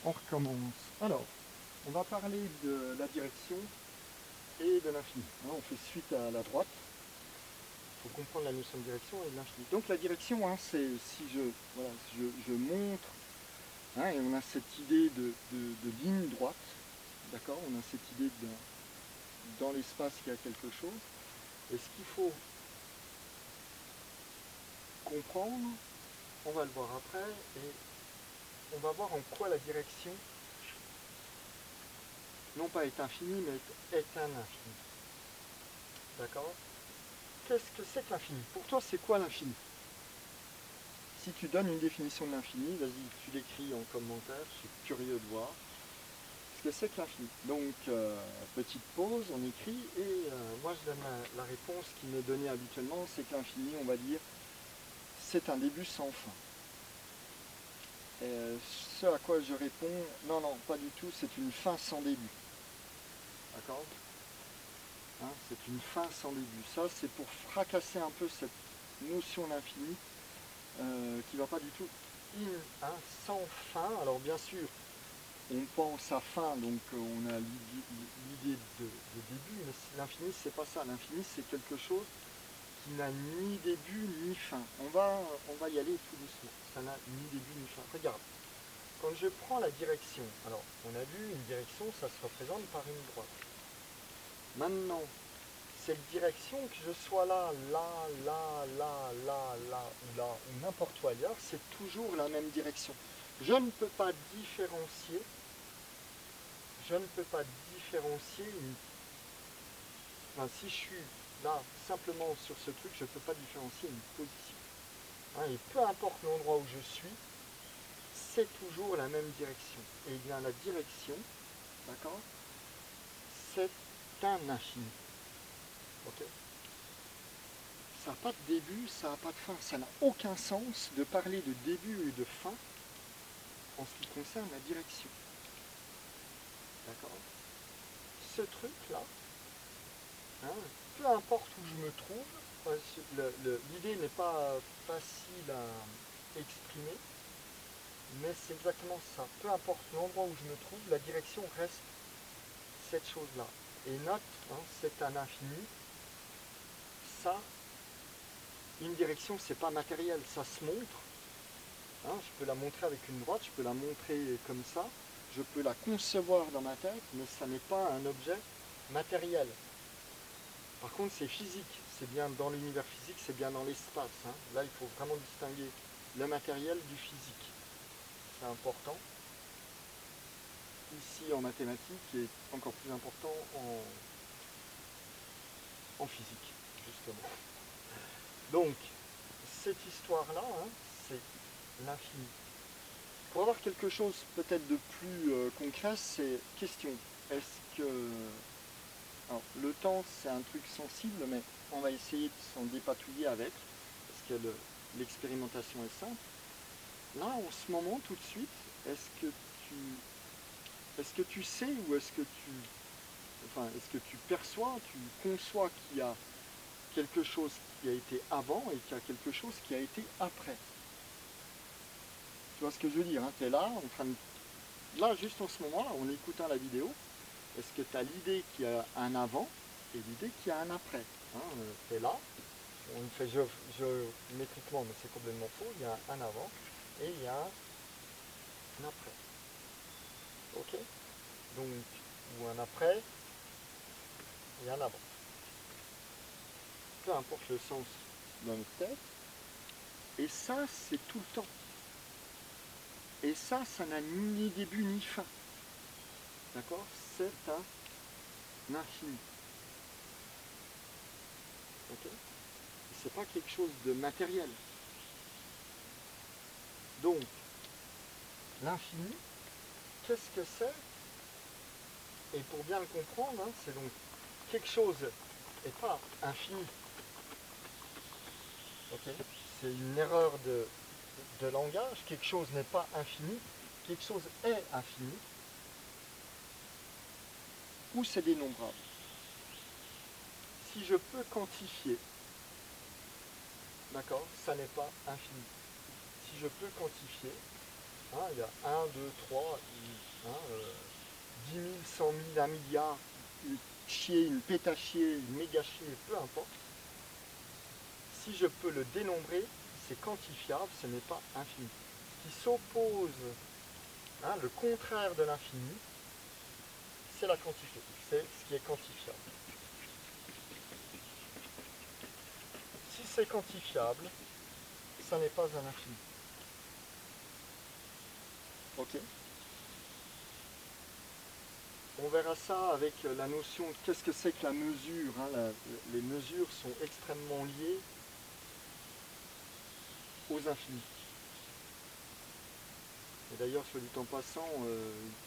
On recommence. Alors, on va parler de la direction et de l'infini. On fait suite à la droite. Il faut comprendre la notion de direction et de l'infini. Donc la direction, c'est si je montre, et on a cette idée de ligne droite, d'accord. On a cette idée dans l'espace qu'il y a quelque chose. Et ce qu'il faut comprendre, on va le voir après, et on va voir en quoi la direction, non pas est infinie, mais est un infini. D'accord? Qu'est-ce que c'est que l'infini? Pour toi, c'est quoi l'infini? Si tu donnes une définition de l'infini, vas-y, tu l'écris en commentaire, je suis curieux de voir ce que c'est que l'infini. Donc, petite pause, on écrit, et moi je donne la réponse qui m'est donnée habituellement, c'est que l'infini, on va dire, c'est un début sans fin. Ce à quoi je réponds, non, pas du tout, c'est une fin sans début. D'accord? C'est une fin sans début. Ça, c'est pour fracasser un peu cette notion d'infini qui ne va pas du tout sans fin. Alors bien sûr, on pense à fin, donc on a l'idée de début, mais l'infini, c'est pas ça. L'infini, c'est quelque chose qui n'a ni début ni fin. On va y aller tout doucement. Ça n'a ni début ni fin. Regarde, quand je prends la direction, alors on a vu une direction, ça se représente par une droite. Maintenant, cette direction, que je sois là, ou n'importe où ailleurs, c'est toujours la même direction. Je ne peux pas différencier, si je suis là simplement sur ce truc, je ne peux pas différencier une position. Et peu importe l'endroit où je suis, c'est toujours la même direction. Et bien la direction, d'accord, c'est un infini. Ok ? Ça n'a pas de début, ça n'a pas de fin. Ça n'a aucun sens de parler de début et de fin en ce qui concerne la direction. D'accord? Ce truc-là, peu importe où je me trouve, l'idée n'est pas facile à exprimer, mais c'est exactement ça. Peu importe l'endroit où je me trouve, la direction reste cette chose-là. Et note, c'est un infini. Ça, une direction, c'est pas matériel, ça se montre. Je peux la montrer avec une droite, je peux la montrer comme ça, je peux la concevoir dans ma tête, mais ça n'est pas un objet matériel. Par contre, c'est physique, c'est bien dans l'univers physique, c'est bien dans l'espace. Là, il faut vraiment distinguer le matériel du physique. C'est important. Ici, en mathématiques, et encore plus important en physique, justement. Donc, cette histoire-là, c'est l'infini. Pour avoir quelque chose peut-être de plus concret, c'est question. Est-ce que... Alors, le temps, c'est un truc sensible, mais on va essayer de s'en dépatouiller avec, parce que l'expérimentation est simple. Là, en ce moment, tout de suite, est-ce que tu sais ou est-ce que tu perçois, tu conçois qu'il y a quelque chose qui a été avant et qu'il y a quelque chose qui a été après? Tu vois ce que je veux dire, tu es là, en train de... Là, juste en ce moment, en écoutant la vidéo, est-ce que tu as l'idée qu'il y a un avant et l'idée qu'il y a un après? Tu es là, on le fait géométriquement, mais c'est complètement faux. Il y a un avant et il y a un après. Ok? Donc, ou un après et un avant. Peu importe le sens dans notre tête. Et ça, c'est tout le temps. Et ça n'a ni début ni fin. D'accord? C'est un infini. Ok? C'est pas quelque chose de matériel. Donc, l'infini, qu'est-ce que c'est? Et pour bien le comprendre, c'est donc quelque chose n'est pas infini. Okay? C'est une erreur de langage. Quelque chose n'est pas infini. Quelque chose est infini. Ou c'est dénombrable. Si je peux quantifier, d'accord, ça n'est pas infini. Si je peux quantifier, Hein, il y a 1, 2, 3, 10 000, 100 000, 1 milliard, une chier, une pétachier, une méga chier, peu importe. Si je peux le dénombrer, c'est quantifiable, ce n'est pas infini. Ce qui s'oppose, hein, le contraire de l'infini, c'est la quantification, c'est ce qui est quantifiable. Si c'est quantifiable, ça n'est pas un infini. Ok? On verra ça avec la notion de qu'est-ce que c'est que la mesure. Hein, les mesures sont extrêmement liées aux infinis. Et d'ailleurs, soit dit en passant, vous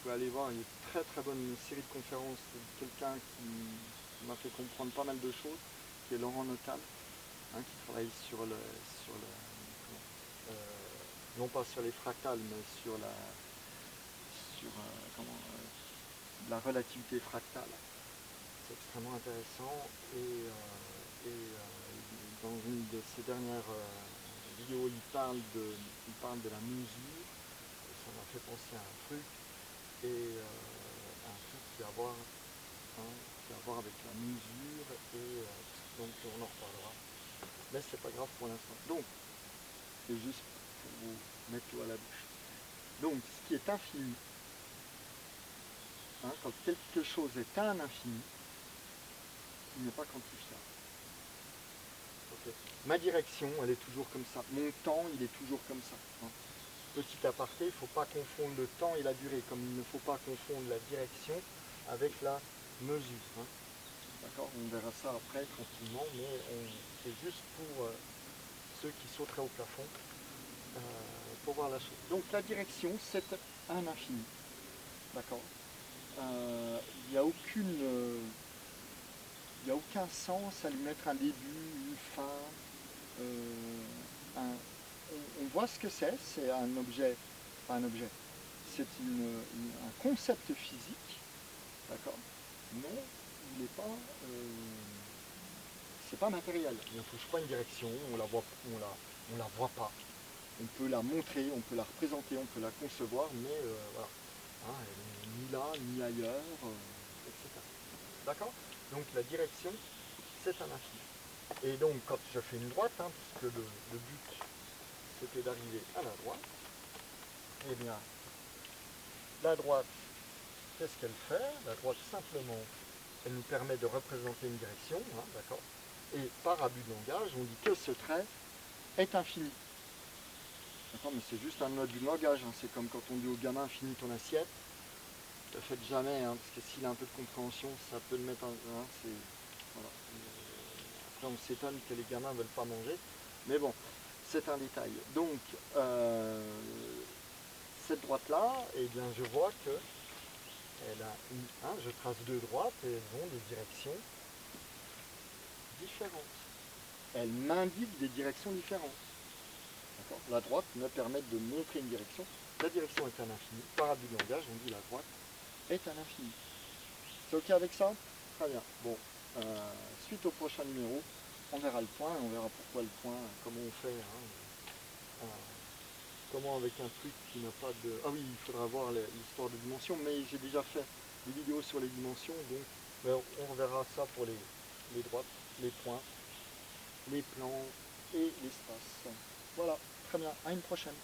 pouvez aller voir, il y a une très très bonne série de conférences de quelqu'un qui m'a fait comprendre pas mal de choses, qui est Laurent Notal, hein, qui travaille non pas sur les fractales, mais sur la relativité fractale. C'est extrêmement intéressant et dans une de ses dernières vidéos, il parle de la mesure. Ça m'a fait penser à un truc qui a à voir, avec la mesure donc on en reparlera. Mais c'est pas grave pour l'instant. Donc, c'est juste pour vous mettre l'eau à la bouche. Donc, ce qui est infini, hein, quand quelque chose est un infini, il n'est pas quantifiable. Okay. Ma direction, elle est toujours comme ça. Mon temps, il est toujours comme ça. Hein. Petit aparté, il ne faut pas confondre le temps et la durée, comme il ne faut pas confondre la direction avec la mesure. Hein. D'accord? On verra ça après tranquillement, mais c'est juste pour ceux qui sauteraient au plafond pour voir la chose. Donc la direction, c'est un infini. D'accord? Il n'y a aucun sens à lui mettre un début, une fin. On voit ce que c'est un objet, pas un objet, c'est un concept physique, d'accord, mais il n'est pas, c'est pas matériel. On ne touche pas une direction, on la voit pas. On peut la montrer, on peut la représenter, on peut la concevoir, mais voilà, hein, elle n'est ni là, ni ailleurs, etc. D'accord? Donc la direction, c'est un infini. Et donc quand je fais une droite, hein, puisque le but c'était d'arriver à la droite, eh bien, la droite, qu'est-ce qu'elle fait? La droite, simplement, elle nous permet de représenter une direction, hein, d'accord? Et par abus de langage, on dit que ce trait est infini. D'accord? Mais c'est juste un abus de langage, hein. C'est comme quand on dit au gamin, finis ton assiette. Ne le faites jamais, hein, parce que s'il a un peu de compréhension, ça peut le mettre en... Hein, voilà. Après, on s'étonne que les gamins ne veulent pas manger. Mais bon, c'est un détail. Donc, cette droite-là, eh bien, je vois que je trace deux droites et elles ont des directions différentes. Elles m'indiquent des directions différentes. La droite me permet de montrer une direction. La direction est un infini. Par abus de langage, on dit la droite est un infini. C'est ok avec ça? Très bien. Bon, suite au prochain numéro, on verra le point, on verra pourquoi le point, comment on fait. Hein, comment avec un truc qui n'a pas de... Ah oui, il faudra voir l'histoire de dimensions, mais j'ai déjà fait des vidéos sur les dimensions, donc on reverra ça pour les droites, les points, les plans et l'espace. Voilà, très bien, à une prochaine.